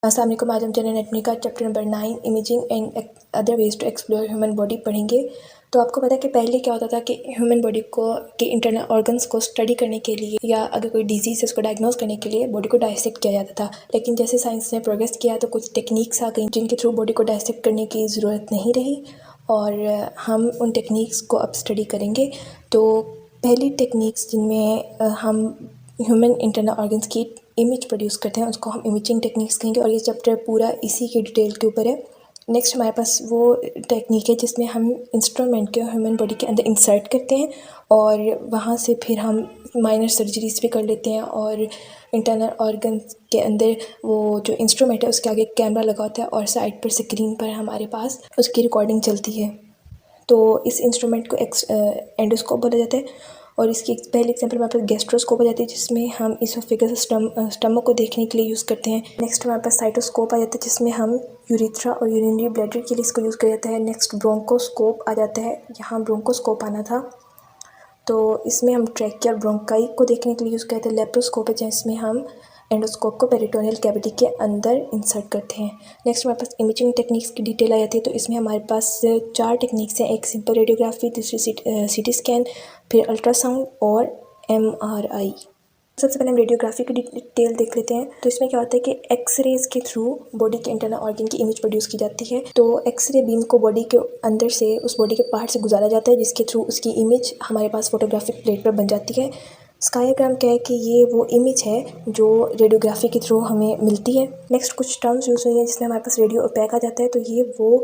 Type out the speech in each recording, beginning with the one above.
अस्सलाम वालेकुम। आज हम जनरल एनाटॉमी का chapter number 9 imaging and other ways to explore human body पढ़ेंगे। तो आपको पता है कि पहले क्या होता था कि ह्यूमन बॉडी को के इंटरनल ऑर्गन्स को स्टडी करने के लिए या अगर कोई डिजीज़ है उसको डायग्नोस करने के लिए बॉडी को डायसेक्ट किया जाता था। लेकिन जैसे साइंस ने प्रोग्रेस किया तो कुछ टेक्निक्स आ गई जिनके थ्रू बॉडी को डायसेक्ट करने की ज़रूरत नहीं रही और हम उन टेक्निक्स को अब स्टडी करेंगे। तो पहली टेक्निक्स जिनमें हम ह्यूमन इंटरनल ऑर्गन्स की इमेज प्रोड्यूस करते हैं उसको हम इमेजिंग टेक्निक्स कहेंगे और ये चैप्टर पूरा इसी के डिटेल के ऊपर है। नेक्स्ट हमारे पास वो टेक्निक है जिसमें हम इंस्ट्रूमेंट को ह्यूमन बॉडी के अंदर इंसर्ट करते हैं और वहाँ से फिर हम माइनर सर्जरीज भी कर लेते हैं और इंटरनल ऑर्गन के अंदर वो जो इंस्ट्रूमेंट है उसके आगे कैमरा लगा होता है और साइड पर स्क्रीन पर हमारे पास उसकी रिकॉर्डिंग चलती है। तो इस इंस्ट्रूमेंट को एंडोस्कोप बोला जाता है और इसकी पहले एग्जांपल हमारे पास गैस्ट्रोस्कोप हो जाती है जिसमें हम इसोफेगस स्टमक को देखने के लिए यूज़ करते हैं। नेक्स्ट हमारे पास साइटोस्कोप आ जाता है जिसमें हम यूरिथ्रा और यूरिनरी ब्लैडर के लिए इसको यूज़ किया जाता है। नेक्स्ट ब्रोंकोस्कोप आ जाता है, यहाँ ब्रोंकोस्कोप आना था तो इसमें हम ट्रैकिया और ब्रोंकाई को देखने के लिए यूज़ करते हैं। लेप्रोस्कोप है जिसमें हम एंडोस्कोप को पेरिटोनियल कैविटी के अंदर इंसर्ट करते हैं। नेक्स्ट हमारे पास इमेजिंग टेक्निक्स की डिटेल आ जाती है तो इसमें हमारे पास 4 टेक्निक्स हैं। एक सिंपल रेडियोग्राफी, दूसरी सीटी स्कैन, फिर अल्ट्रासाउंड और MRI। सबसे पहले हम रेडियोग्राफी की डिटेल देख लेते हैं। तो इसमें क्या होता है कि एक्सरेज के थ्रू बॉडी के इंटरनल ऑर्गन की इमेज प्रोड्यूस की जाती है। तो एक्सरे बीम को बॉडी के अंदर से उस बॉडी के पार्ट से गुजारा जाता है जिसके थ्रू उसकी इमेज हमारे पास फोटोग्राफिक प्लेट पर बन जाती है। स्काईग्राम क्या है कि ये वो इमेज है जो रेडियोग्राफी के थ्रू हमें मिलती है। नेक्स्ट कुछ टर्म्स यूज़ हुई हैं जिसमें हमारे पास रेडियो ओपैक आ जाता है। तो ये वो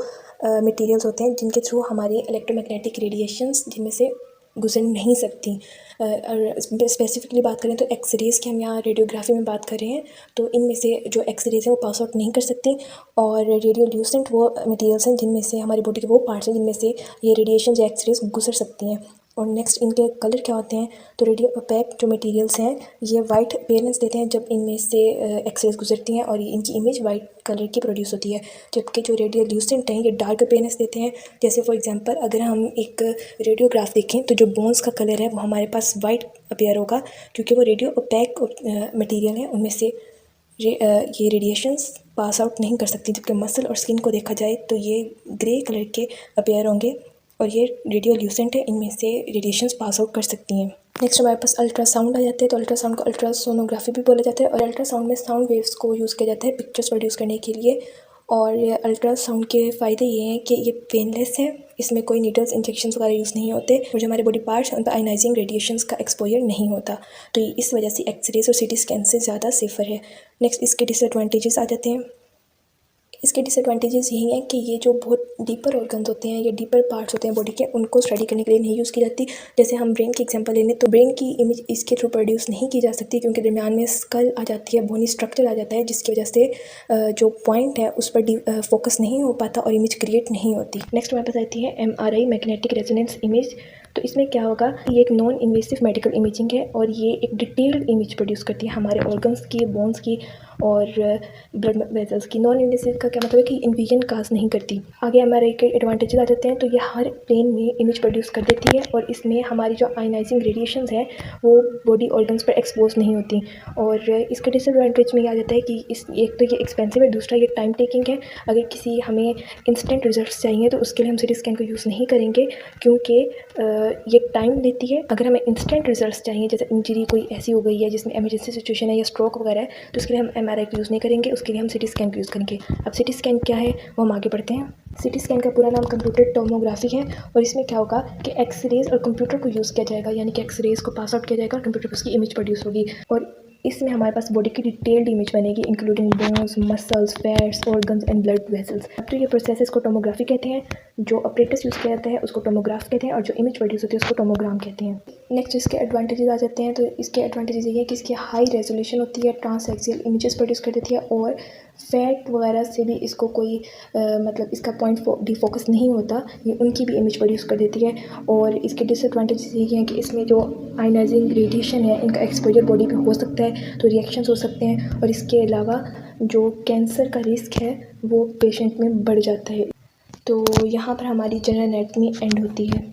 मटेरियल्स होते हैं जिनके थ्रू हमारी इलेक्ट्रोमैग्नेटिक रेडिएशंस जिनमें से गुजर नहीं सकती। और स्पेसिफिकली बात करें तो एक्सरेज़ की हम यहाँ रेडियोग्राफी में बात कर रहे हैं तो इनमें से जो एक्सरेज़ हैं वो पास आउट नहीं कर सकती और रेडियोल्यूसेंट वो मटेरियल्स हैं जिनमें से हमारी बॉडी के वो पार्ट्स हैं जिनमें से ये रेडिएशन या एक्सरेज़ गुजर सकती हैं। और नेक्स्ट इनके कलर क्या होते हैं तो रेडियो ओपैक जो मटेरियल्स हैं ये वाइट अपीयरेंस देते हैं जब इनमें से एक्सरेज गुजरती हैं और इनकी इमेज वाइट कलर की प्रोड्यूस होती है। जबकि जो रेडियोल्यूसेंट हैं ये डार्क अपीयरेंस देते हैं। जैसे फॉर एग्जांपल अगर हम एक रेडियोग्राफ देखें तो जो बोन्स का कलर है वो हमारे पास वाइट अपीयर होगा क्योंकि वो रेडियो ओपैक मटीरियल हैं उनमें से ये रेडिएशंस पास आउट नहीं कर सकती। जबकि मसल और स्किन को देखा जाए तो ये ग्रे कलर के अपीयर होंगे और ये रेडियोल्यूसेंट है, इनमें से रेडिएशंस पास आउट कर सकती हैं। नेक्स्ट हमारे पास अल्ट्रासाउंड आ जाते हैं तो अल्ट्रासाउंड को अल्ट्रासोनोग्राफी भी बोला जाता है और अल्ट्रासाउंड में साउंड वेव्स को यूज़ किया जाता है पिक्चर्स प्रोड्यूस करने के लिए। और अल्ट्रासाउंड के फ़ायदे ये हैं कि ये पेनलेस है, इसमें कोई नीडल्स इंजेक्शन वगैरह यूज़ नहीं होते और जो हमारे बॉडी पार्ट्स हैं उन पर आयनाइजिंग रेडिएशंस का एक्सपोजर नहीं होता। तो इस वजह से एक्सरेज और सीटी स्कैन से ज़्यादा सेफ़र है। नेक्स्ट इसके डिसएडवांटेजेस आ जाते हैं। इसके डिसएडवांटेजेस यही हैं कि ये जो बहुत डीपर ऑर्गन्स होते हैं या डीपर पार्ट्स होते हैं बॉडी के उनको स्टडी करने के लिए नहीं यूज़ की जाती। जैसे हम ब्रेन की एग्जांपल ले लें तो ब्रेन की इमेज इसके थ्रू प्रोड्यूस नहीं की जा सकती क्योंकि दरमियान में स्कल आ जाती है, बोनी स्ट्रक्चर आ जाता है जिसकी वजह से जो पॉइंट है उस पर फोकस नहीं हो पाता और इमेज क्रिएट नहीं होती। नेक्स्ट हमारे पास आती है MRI, मैग्नेटिक रेजोनेंस इमेज। तो इसमें क्या होगा, ये एक नॉन इन्वेसिव मेडिकल इमेजिंग है और ये एक डिटेल्ड इमेज प्रोड्यूस करती है हमारे ऑर्गन्स की, बोन्स की और ब्लड वेसल्स की। नॉन इन्वेसिव का क्या मतलब है कि इन्विजन काज नहीं करती। आगे MRI के एडवांटेजेस आ जाते हैं तो ये हर प्लेन में इमेज प्रोड्यूस कर देती है और इसमें हमारी जो आयनाइजिंग रेडिएशंस हैं वो बॉडी ऑर्गन्स पर एक्सपोज नहीं होती। और इसके डिसएडवांटेज में ये आ जाता है कि एक तो ये एक्सपेंसिव है, दूसरा ये टाइम टेकिंग है। अगर किसी हमें इंस्टेंट रिजल्ट चाहिए तो उसके लिए हम सीटी स्कैन को यूज़ नहीं करेंगे क्योंकि ये टाइम लेती है। अगर हमें इंस्टेंट रिजल्ट्स चाहिए जैसे इंजरी कोई ऐसी हो गई है जिसमें इमरजेंसी सिचुएशन है या स्ट्रोक वगैरह है तो उसके लिए हम MRI को यूज़ नहीं करेंगे, उसके लिए हम सीटी स्कैन को यूज़ करेंगे। अब सीटी स्कैन क्या है वो हम आगे बढ़ते हैं। सीटी स्कैन का पूरा नाम कंप्यूटर टोमोग्राफी है और इसमें क्या होगा कि एक्सरेज और कंप्यूटर को यूज़ किया जाएगा, यानी कि एक्सरेज को पास आउट किया जाएगा और कंप्यूटर पर उसकी इमेज प्रोड्यूस होगी और इसमें हमारे पास बॉडी की डिटेल्ड इमेज बनेगी including bones, muscles, fats, organs and blood vessels. अब तो ये प्रोसेस को टोमोग्राफी कहते हैं, जो ऑपरेटर्स यूज़ किया जाता है उसको टोमोग्राफ कहते हैं और जो इमेज प्रोड्यूस होती है उसको टोमोग्राम कहते हैं। नेक्स्ट इसके एडवांटेजेस आ जाते हैं तो इसके एडवांटेजेस ये है कि इसकी हाई रेजोल्यूशन होती है, ट्रांसएक्सियल इमेजेस प्रोड्यूस कर देती है और फैट वगैरह से भी इसको कोई मतलब इसका पॉइंट डिफोकस नहीं होता, ये उनकी भी इमेज प्रोड्यूस कर देती है। और इसके डिसएडवांटेजेस ये हैं कि इसमें जो आयनाइजिंग रेडिएशन है इनका एक्सपोजर बॉडी पे हो सकता है तो रिएक्शंस हो सकते हैं और इसके अलावा जो कैंसर का रिस्क है वो पेशेंट में बढ़ जाता है। तो यहाँ पर हमारी जनरल एनाटॉमी एंड होती है।